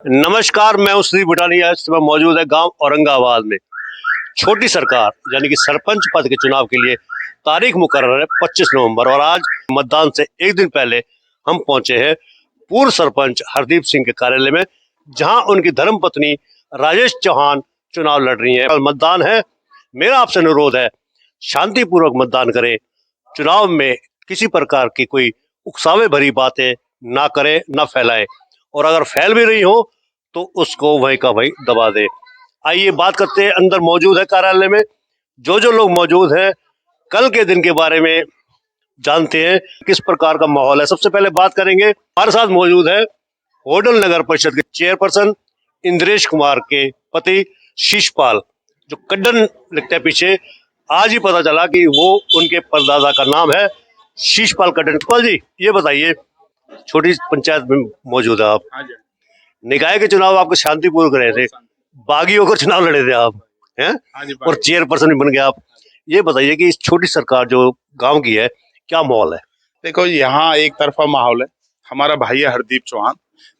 नमस्कार, मैं हूं श्री बुटानिया। इस समय मौजूद है गांव औरंगाबाद में। छोटी सरकार यानी कि सरपंच पद के चुनाव के लिए तारीख मुकर्रर है 25 नवंबर और आज मतदान से एक दिन पहले हम पहुंचे हैं पूर्व सरपंच हरदीप सिंह के कार्यालय में, जहां उनकी धर्मपत्नी राजेश चौहान चुनाव लड़ रही हैं। कल मतदान है। मेरा आपसे अनुरोध है, शांतिपूर्वक मतदान करें। चुनाव में किसी प्रकार की कोई उकसावे भरी बातें ना करें, ना फैलाएं, और अगर फैल भी रही हो तो उसको वहीं का वहीं दबा दे। आइए बात करते हैं। अंदर मौजूद है कार्यालय में जो लोग मौजूद हैं, कल के दिन के बारे में जानते हैं किस प्रकार का माहौल है। सबसे पहले बात करेंगे, हमारे साथ मौजूद है होडल नगर परिषद के चेयरपर्सन इंद्रेश कुमार के पति शीशपाल, जो कड्डन लिखते हैं पीछे। आज ही पता चला कि वो उनके परदादा का नाम है शीशपाल कड्डन। शीशपाल जी, ये बताइए, छोटी पंचायत में मौजूद है आप, निकाय के चुनाव आपके शांतिपूर्वक रहे थे, बागी होकर चुनाव लड़े थे आप, हैं, और चेयरपर्सन भी बन गए आप। ये बताइए कि इस छोटी सरकार जो गांव की है, क्या माहौल है? देखो, यहाँ एक तरफा माहौल है। हमारा भाई है हरदीप चौहान,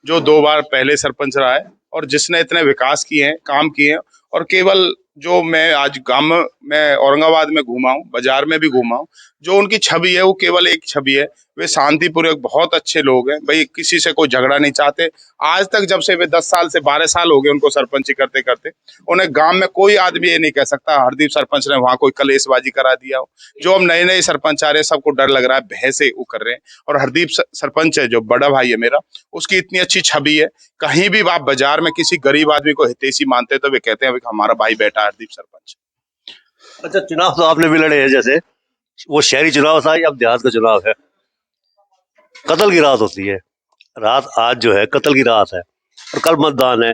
जो 2 बार पहले सरपंच रहा है और जिसने इतने विकास किए हैं, काम किए हैं। और केवल जो मैं आज गांव में औरंगाबाद में घूमा हूँ, बाजार में भी घूमा हूँ, जो उनकी छवि है वो केवल एक छवि है। वे शांतिपूर्वक बहुत अच्छे लोग हैं भाई, किसी से कोई झगड़ा नहीं चाहते। आज तक जब से वे 10 साल से 12 साल हो गए उनको सरपंची करते करते, उन्हें गांव में कोई आदमी ये नहीं कह सकता हरदीप सरपंच ने वहां कोई कलेशबाजी करा दिया हो। जो अब नए नए सरपंच आ रहे हैं, सबको डर लग रहा है, भय से वो कर रहे हैं। और हरदीप सरपंच है, जो बड़ा भाई है मेरा, उसकी इतनी अच्छी छवि है। कहीं भी आप बाजार में किसी गरीब आदमी को हितैषी मानते हैं तो वे कहते हैं हमारा भाई बेटा हरदीप सरपंच। अच्छा, चुनाव तो आपने भी लड़े हैं, जैसे वो शहरी चुनाव था या अब देहात का चुनाव है। कत्ल की रात होती है, रात आज जो है कत्ल की रात है और कल मतदान है।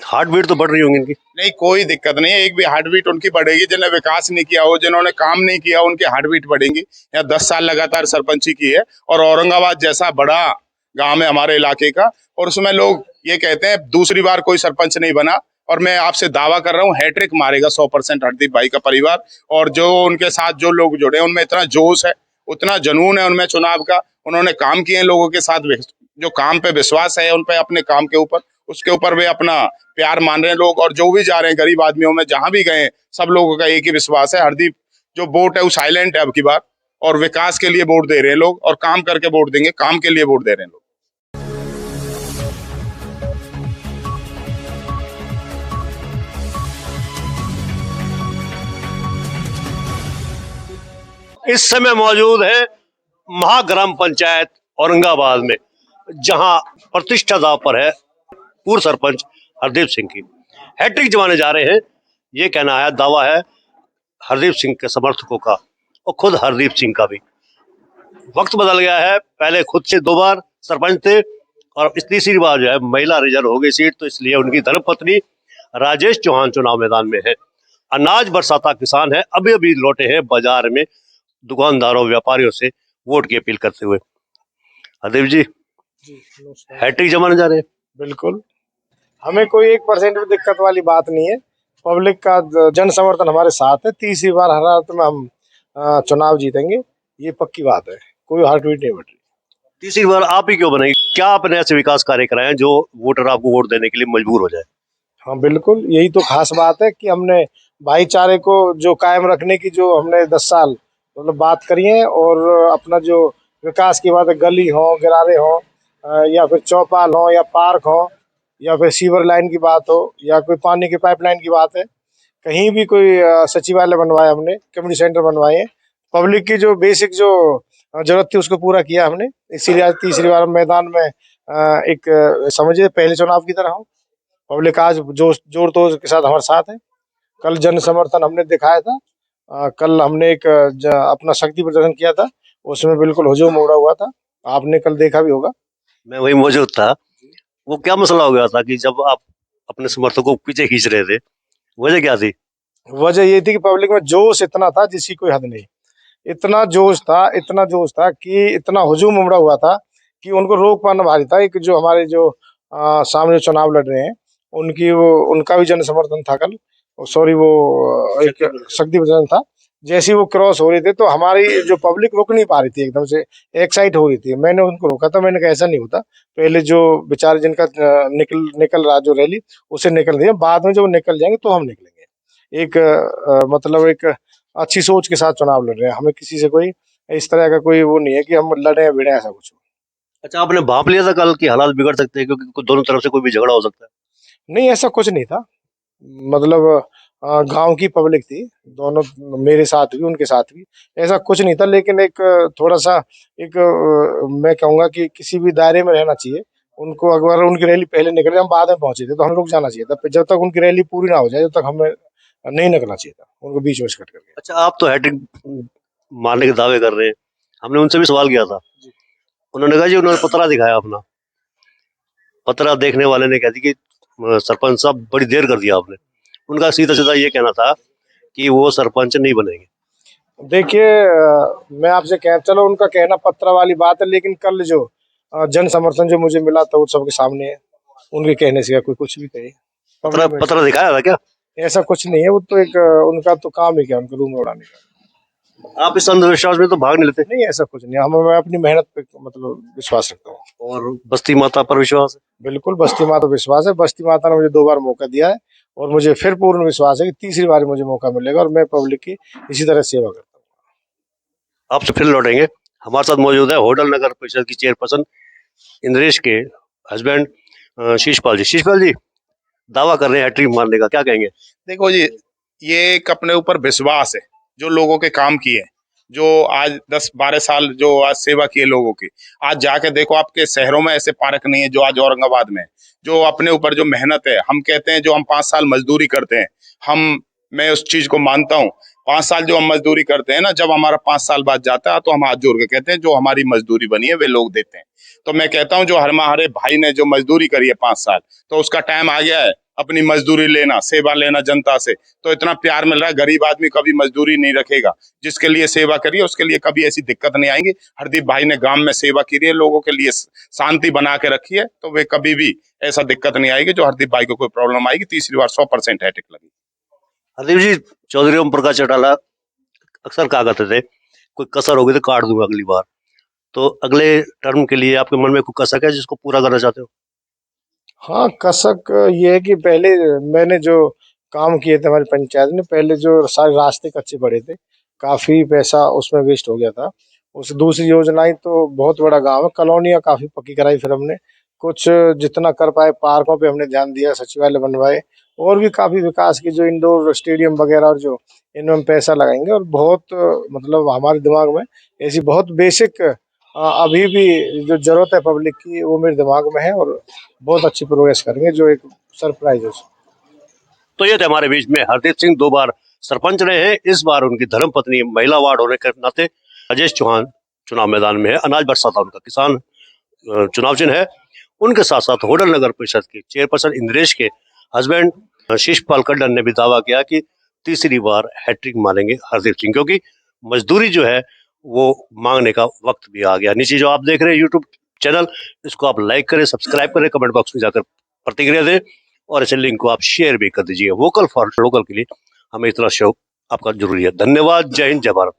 हार्ट बीट तो बढ़ रही होंगी इनकी? नहीं, कोई दिक्कत नहीं है। एक भी हार्ट बीट उनकी बढ़ेगी। जिन्होंने विकास नहीं किया हो, जिन्होंने काम नहीं किया, उनकी हार्ट बीट बढ़ेंगी। यहाँ 10 साल लगातार सरपंची की है और औरंगाबाद जैसा बड़ा गांव है हमारे इलाके का, और उसमें लोग ये कहते हैं दूसरी बार कोई सरपंच नहीं बना। और मैं आपसे दावा कर रहा हूँ, हैट्रिक मारेगा 100% हरदीप भाई का परिवार। और जो उनके साथ जो लोग जुड़े, उनमें इतना जोश है, उतना जुनून है उनमें चुनाव का। उन्होंने काम किए लोगों के साथ, जो काम पे विश्वास है उन पे, अपने काम के ऊपर, उसके ऊपर वे अपना प्यार मान रहे हैं लोग। और जो भी जा रहे हैं गरीब आदमियों में, जहां भी गए, सब लोगों का एक ही विश्वास है, हरदीप जो वोट है वो साइलेंट है अब की बार। और विकास के लिए वोट दे रहे हैं लोग, और काम करके वोट देंगे, काम के लिए वोट दे रहे हैं लोग। इस समय मौजूद है महाग्राम पंचायत औरंगाबाद में, जहां प्रतिष्ठा दांव पर है पूर्व सरपंच हरदीप सिंह की। हैट्रिक जमाने जा रहे हैं, ये कहना है, दावा है हरदीप सिंह के समर्थकों का और खुद हरदीप सिंह का भी। वक्त बदल गया है, पहले खुद से 2 बार सरपंच थे और इस तीसरी बार जो है महिला रिजर्व हो गई सीट, तो इसलिए उनकी धर्मपत्नी राजेश चौहान चुनाव मैदान में है। अनाज बरसाता किसान है, अभी अभी लौटे हैं बाजार में दुकानदारों व्यापारियों से वोट की अपील करते हुए। हरदीप जी, हैट्रिक जमाने जा रहे हैं। बिल्कुल, हमें कोई 1% भी दिक्कत वाली बात नहीं है। पब्लिक का जन समर्थन हमारे साथ है। तीसरी बार हर हालत में हम चुनाव जीतेंगे, ये पक्की बात है। कोई हार्ट बीट नहीं बढ़ रही। तीसरी बार आप ही क्यों बनेंगे? क्या आपने ऐसे विकास कार्य कराए जो वोटर आपको वोट देने के लिए मजबूर हो जाए? हाँ बिल्कुल, यही तो खास बात है कि हमने भाईचारे को जो कायम रखने की जो हमने 10 साल मतलब बात करी है, और अपना जो विकास की बात है, गली हो, गरारे हो, या फिर चौपाल हो, या पार्क हो, या फिर सीवर लाइन की बात हो, या कोई पानी की पाइपलाइन की बात है, कहीं भी कोई सचिवालय बनवाया हमने, कम्युनिटी सेंटर बनवाए हैं। पब्लिक की जो बेसिक जो जरूरत थी उसको पूरा किया हमने। इसीलिए आज तीसरी बार मैदान में एक समझिए पहले चुनाव की तरह हो। पब्लिक आज जोर तोड़ के साथ हमारे साथ है। कल जन समर्थन हमने दिखाया था। कल हमने एक अपना शक्ति प्रदर्शन किया था, उसमें बिल्कुल हुजूम उमड़ा हुआ था। आपने कल देखा भी होगा। मैं वही मौजूद था। वो क्या मसला हो गया था कि जब आप अपने समर्थकों को पीछे खींच रहे थे, वजह क्या थी? वजह ये थी कि पब्लिक में जोश इतना था जिसकी कोई हद नहीं। इतना जोश था, इतना जोश था कि इतना हुजूम उमड़ा हुआ था कि उनको रोक पाना भारी था। एक जो हमारे जो सामने चुनाव लड़ रहे हैं, उनका भी जन समर्थन था कल। सॉरी, वो एक शक्ति प्रदर्शन था। जैसे ही वो क्रॉस हो रहे थे तो हमारी जो पब्लिक रुक नहीं पा रही थी, एकदम से एक्साइट हो रही थी। मैंने उनको रोका था, मैंने कहा ऐसा नहीं होता, पहले जो बेचारे जिनका निकल रहा जो रैली, उसे निकल दिया, बाद में जब वो निकल जाएंगे तो हम निकलेंगे। एक मतलब एक अच्छी सोच के साथ चुनाव लड़ रहे हैं, हमें किसी से कोई इस तरह का कोई वो नहीं है कि हम लड़े भिड़े ऐसा कुछ। अच्छा, आपने भांप लिया था कल की हालात बिगड़ सकते हैं, क्योंकि दोनों तरफ से कोई भी झगड़ा हो सकता है। नहीं, ऐसा कुछ नहीं था। मतलब गांव की पब्लिक थी, दोनों, मेरे साथ भी उनके साथ भी, ऐसा कुछ नहीं था। लेकिन एक थोड़ा सा एक मैं कहूंगा कि किसी भी दायरे में रहना चाहिए उनको। अगर उनकी रैली पहले निकले, हम बाद में पहुंचे थे, तो हमें रुक जाना चाहिए था, जब तक उनकी रैली पूरी ना हो जाए, जब तक हमें नहीं निकलना चाहिए था, उनको बीच में कट करके। अच्छा, आप तो हैट्रिक मारने के दावे कर रहे हैं, हमने उनसे भी सवाल किया था। उन्होंने कहा जी, उन्होंने पतरा दिखाया अपना, पतरा देखने वाले ने कहा कि सरपंच साहब बड़ी देर कर दिया आपने। उनका सीधा सीधा ये कहना था कि वो सरपंच नहीं बनेंगे। देखिए, मैं आपसे कह, चलो उनका कहना पत्र वाली बात है, लेकिन कल जो जन समर्थन जो मुझे मिला था वो सबके सामने है। उनके कहने से कोई कुछ भी कहे, पतरा पब्लिक में पतरा दिखाया था क्या? ऐसा कुछ नहीं है। वो तो एक उनका तो काम ही क्या, उनका रूम उड़ाने का। आप इस अंधविश्वास में तो भाग नहीं लेते। नहीं, ऐसा कुछ नहीं, हम मैं अपनी मेहनत पे मतलब विश्वास रखता हूँ। और बस्ती माता पर विश्वास है। बिल्कुल, बस्ती माता विश्वास है। बस्ती माता ने मुझे 2 बार मौका दिया है, और मुझे फिर पूर्ण विश्वास है कि तीसरी बार मुझे मौका मिलेगा, और मैं पब्लिक की इसी तरह सेवा करता हूँ। आपसे फिर लौटेंगे। हमारे साथ मौजूद है होडल नगर परिषद की चेयरपर्सन इंद्रेश के हस्बैंड शीशपाल जी। शीशपाल जी दावा कर रहे हैं हैट्रिक मारने का, क्या कहेंगे? देखो जी, ये एक अपने ऊपर विश्वास है, जो लोगों के काम किए, जो आज 10-12 साल जो आज सेवा की है लोगों की। आज जाके देखो, आपके शहरों में ऐसे पार्क नहीं है जो आज औरंगाबाद में है। जो अपने ऊपर जो मेहनत है, हम कहते हैं जो हम 5 साल मजदूरी करते हैं, हम मैं उस चीज को मानता हूँ। 5 साल जो हम मजदूरी करते हैं ना, जब हमारा 5 साल बाद जाता है तो हम हाथ जोड़ के कहते हैं जो हमारी मजदूरी बनी है वे लोग देते हैं। तो मैं कहता हूँ जो हमारे भाई ने जो मजदूरी करी है 5 साल, तो उसका टाइम आ गया है अपनी मजदूरी लेना, सेवा लेना जनता से। तो इतना प्यार मिल रहा है, गरीब आदमी कभी मजदूरी नहीं रखेगा। जिसके लिए सेवा करिए उसके लिए कभी ऐसी दिक्कत नहीं आएंगी। हरदीप भाई ने गांव में सेवा की है, लोगों के लिए शांति बना के रखी है, तो वे कभी भी ऐसा दिक्कत नहीं आएगी जो हरदीप भाई को कोई प्रॉब्लम आएगी। तीसरी बार 100% हैट्रिक लगी। हरदीप जी, चौधरी ओम प्रकाश चौटाला अक्सर कहा करते थे कोई कसर होगी तो काट दूंगा अगली बार। तो अगले टर्म के लिए आपके मन में कोई कसक है जिसको पूरा करना चाहते हो? हाँ, कसक ये है कि पहले मैंने जो काम किए थे हमारी पंचायत ने, पहले जो सारे रास्ते कच्चे पड़े थे, काफी पैसा उसमें वेस्ट हो गया था। उस दूसरी योजनाएं तो, बहुत बड़ा गांव है, कॉलोनियां काफी पक्की कराई फिर हमने। कुछ जितना कर पाए पार्कों पे हमने ध्यान दिया, सचिवालय बनवाए, और भी काफी विकास की जो इंडोर स्टेडियम वगैरह, और जो इनमें हम पैसा लगाएंगे। और बहुत मतलब हमारे दिमाग में ऐसी बहुत बेसिक अभी भी जो जरूरत है पब्लिक की, वो मेरे दिमाग में है, और बहुत अच्छी प्रोग्रेस करेंगे, जो एक सरप्राइज है। तो ये थे हमारे बीच में हरदीप सिंह, 2 बार सरपंच रहे हैं। इस बार उनकी धर्मपत्नी महिला वार्ड होने के नाते राजेश चौहान चुनाव मैदान में है। अनाज बरसा था उनका, किसान चुनाव चिन्ह है। उनके साथ साथ होडल नगर परिषद के चेयरपर्सन इंद्रेश के हस्बैंड शीशपाल कड्डन ने भी दावा किया कि तीसरी बार हैट्रिक मारेंगे हरदीप सिंह, क्योंकि मजदूरी जो है वो मांगने का वक्त भी आ गया। नीचे जो आप देख रहे हैं यूट्यूब चैनल, इसको आप लाइक करें, सब्सक्राइब करें, कमेंट बॉक्स में जाकर प्रतिक्रिया दें, और इस लिंक को आप शेयर भी कर दीजिए। वोकल फॉर लोकल के लिए हमें इतना शौक आपका जरूरी है। धन्यवाद। जय हिंद, जय भारत।